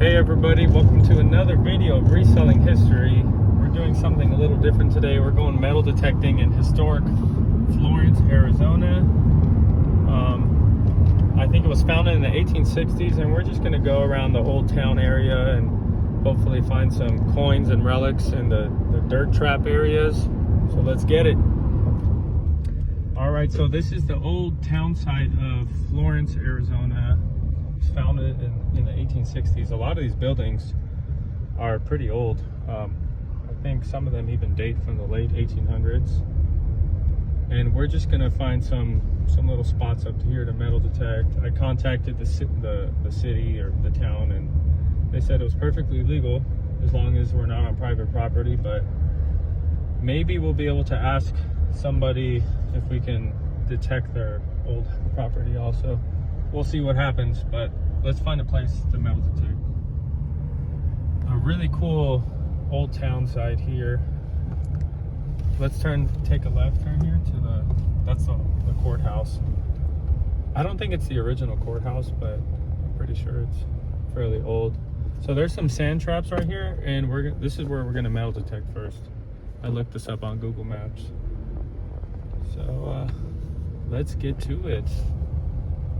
Hey everybody, welcome to another video of reselling history. We're doing something a little different today. We're going metal detecting in historic Florence, Arizona. I think it was founded in the 1860s, and we're just going to go around the old town area and hopefully find some coins and relics in the dirt trap areas. So let's get it. All right, so this is the old town site of Florence, Arizona. It was founded in the 1860s. A lot of these buildings are pretty old. I think some of them even date from the late 1800s. And we're just gonna find some little spots up here to metal detect. I contacted the city or the town, and they said it was perfectly legal as long as we're not on private property. But maybe we'll be able to ask somebody if we can detect their old property also. We'll see what happens, but let's find a place to metal detect. A really cool old town site here. Let's take a left turn here to that's the courthouse. I don't think it's the original courthouse, but I'm pretty sure it's fairly old. So there's some sand traps right here, and this is where we're gonna metal detect first. I looked this up on Google Maps. So let's get to it.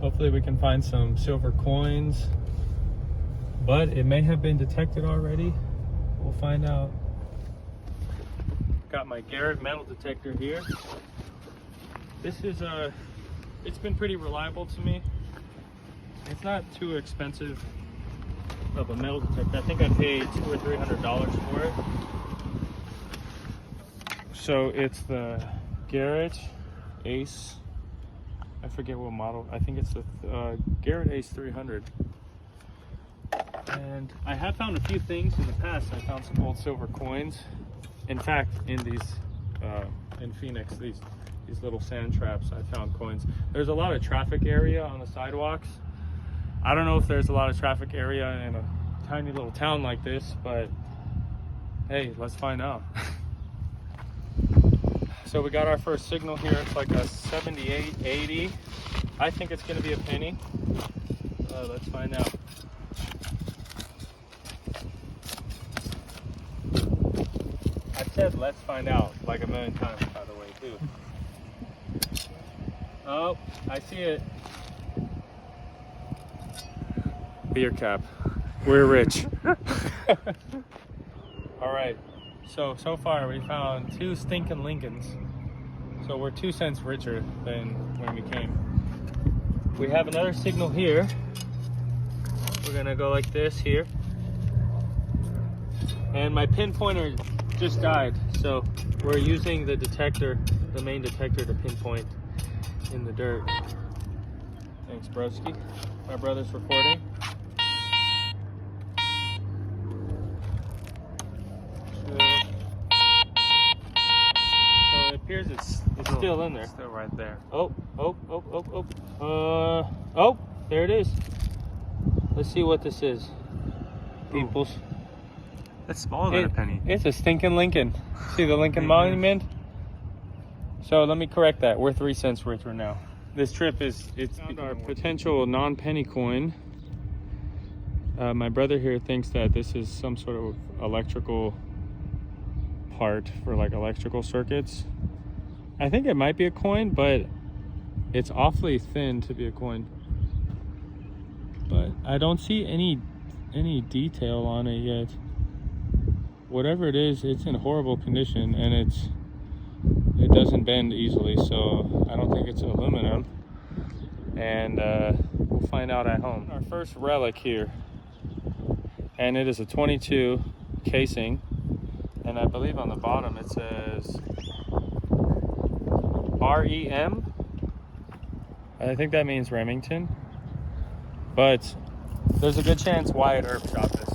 Hopefully we can find some silver coins, but it may have been detected already. We'll find out. Got my Garrett metal detector here. This is it's been pretty reliable to me. It's not too expensive of a metal detector. I think I paid $200 or $300 for it. So it's the Garrett Ace. I forget what model. I think it's the Garrett Ace 300. And I have found a few things in the past. I found some old silver coins. In fact, in Phoenix, these little sand traps, I found coins. There's a lot of traffic area on the sidewalks. I don't know if there's a lot of traffic area in a tiny little town like this, but hey, let's find out. So we got our first signal here. It's like a 7880. I think it's gonna be a penny. Let's find out. I said let's find out like a million times, by the way, too. Oh, I see it. Beer cap. We're rich. All right. So far we found 2 stinking Lincolns. So we're 2 cents richer than when we came. We have another signal here. We're gonna go like this here. And my pinpointer just died. So we're using the detector, the main detector, to pinpoint in the dirt. Thanks, broski. My brother's recording. So it appears it's still in there. Still right there. Oh, there it is. Let's see what this is. Peoples. It's smaller than a penny. It's a stinking Lincoln. See the Lincoln Monument? So let me correct that. We're 3 cents richer now. This trip it's our potential non-penny coin. My brother here thinks that this is some sort of electrical part for like electrical circuits. I think it might be a coin, but it's awfully thin to be a coin. But I don't see any detail on it yet. Whatever it is, it's in horrible condition, and it doesn't bend easily, so I don't think it's aluminum. And we'll find out at home. Our first relic here, and it is a 22 casing, and I believe on the bottom it says REM. I think that means Remington, but there's a good chance Wyatt Earp shot this.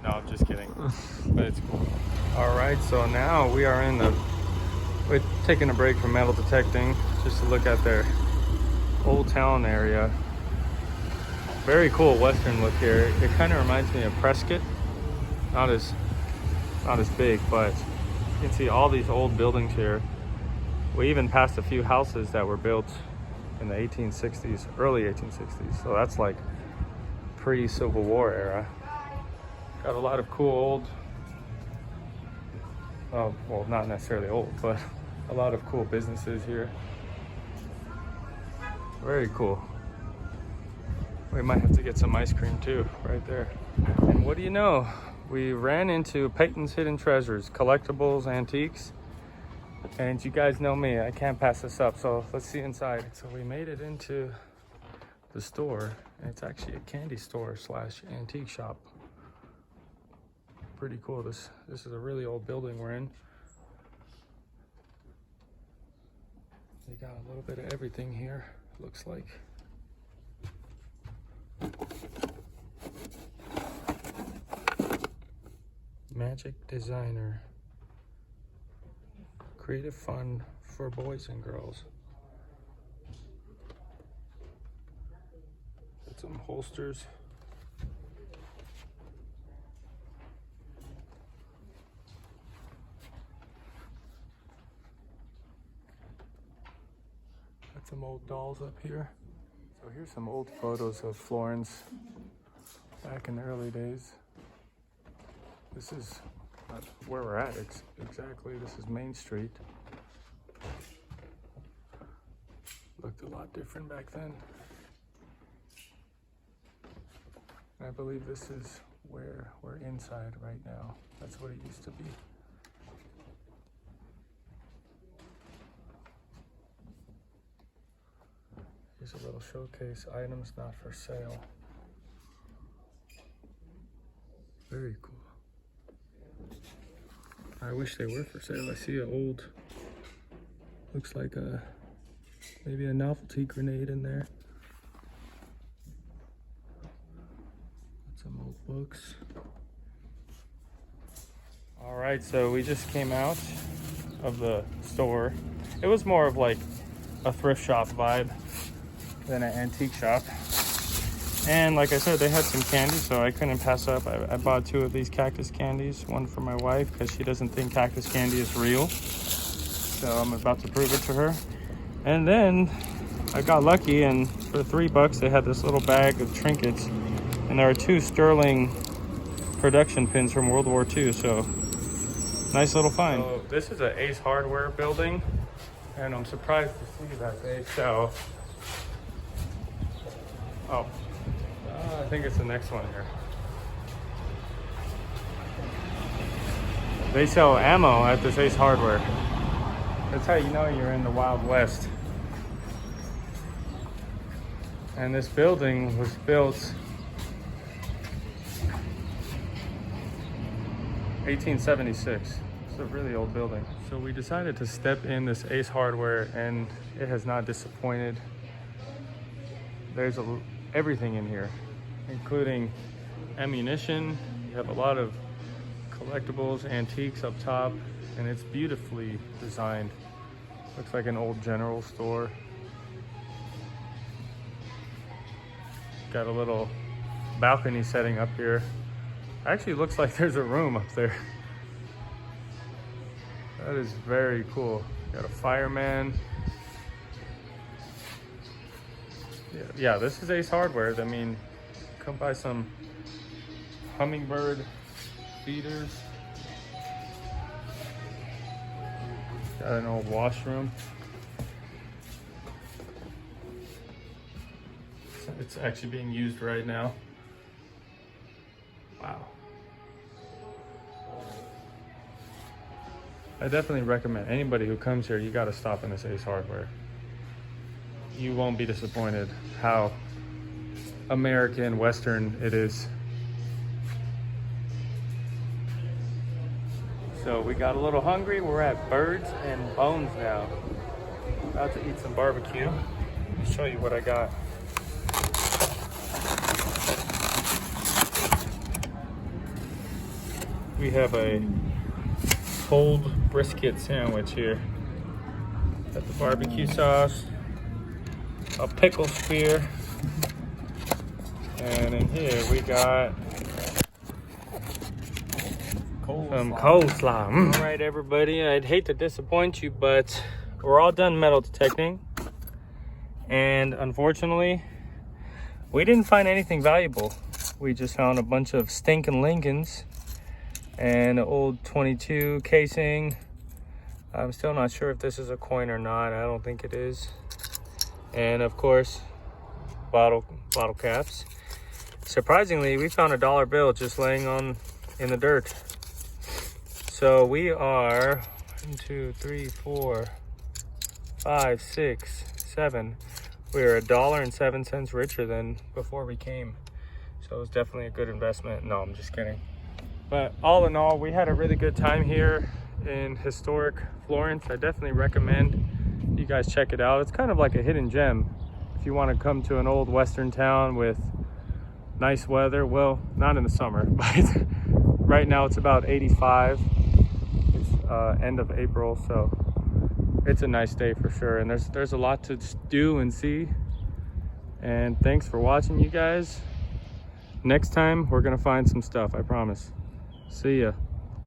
No, I'm just kidding. But it's cool. All right, so now we're taking a break from metal detecting just to look at their old town area. Very cool western look here. It kind of reminds me of Prescott. Not as big, but you can see all these old buildings here. We even passed a few houses that were built in the 1860s, early 1860s. So that's like pre-Civil War era. Got a lot of cool old, oh, well, not necessarily old, but a lot of cool businesses here. Very cool. We might have to get some ice cream too, right there. And what do you know? We ran into Peyton's Hidden Treasures, collectibles, antiques. And you guys know me, I can't pass this up, so let's see inside. So we made it into the store, and it's actually a candy store slash antique shop. Pretty cool. This is a really old building we're in. They got a little bit of everything here, looks like. Magic Designer. Creative fun for boys and girls. Got some holsters. Got some old dolls up here. So here's some old photos of Florence back in the early days. This is where we're at exactly. This is Main Street. Looked a lot different back then. I believe this is where we're inside right now. That's what it used to be. Here's a little showcase, items not for sale. Very cool. I wish they were for sale. I see an old, looks like maybe a novelty grenade in there. Some old books. All right, so we just came out of the store. It was more of like a thrift shop vibe than an antique shop. And like I said, they had some candy, so I couldn't pass up. I bought 2 of these cactus candies, one for my wife because she doesn't think cactus candy is real. So I'm about to prove it to her. And then I got lucky, and for $3 they had this little bag of trinkets. And there are 2 sterling production pins from World War II, so nice little find. So this is an Ace Hardware building, and I'm surprised to see that they sell, I think it's the next one here. They sell ammo at this Ace Hardware. That's how you know you're in the Wild West. And this building was built 1876. It's a really old building. So we decided to step in this Ace Hardware, and it has not disappointed. There's everything in here, including ammunition. You have a lot of collectibles, antiques up top, and it's beautifully designed. Looks like an old general store. Got a little balcony setting up here. Actually looks like there's a room up there. That is very cool. Got a fireman. Yeah, this is Ace Hardware. I mean, come buy some hummingbird feeders. Got an old washroom. It's actually being used right now. Wow. I definitely recommend anybody who comes here, you got to stop in this Ace Hardware. You won't be disappointed how American Western it is. So we got a little hungry. We're at Birds and Bones now. About to eat some barbecue. Let me show you what I got. We have a cold brisket sandwich here. Got the barbecue sauce, a pickle spear, and in here we got some coleslaw. All right, everybody, I'd hate to disappoint you, but we're all done metal detecting, and unfortunately we didn't find anything valuable. We just found a bunch of stinking Lincolns and an old 22 casing. I'm still not sure if this is a coin or not. I don't think it is. And of course, bottle caps. Surprisingly, we found a dollar bill just laying in the dirt. So we are 1, 2, 3, 4, 5, 6, 7. We're $1.07 richer than before we came. So it was definitely a good investment. No, I'm just kidding. But all in all, we had a really good time here in historic Florence. I definitely recommend you guys check it out. It's kind of like a hidden gem. If you want to come to an old western town with nice weather, well, not in the summer, but right now it's about 85. It's end of April, so it's a nice day for sure. And there's a lot to do and see. And thanks for watching, you guys. Next time we're gonna find some stuff, I promise. See ya.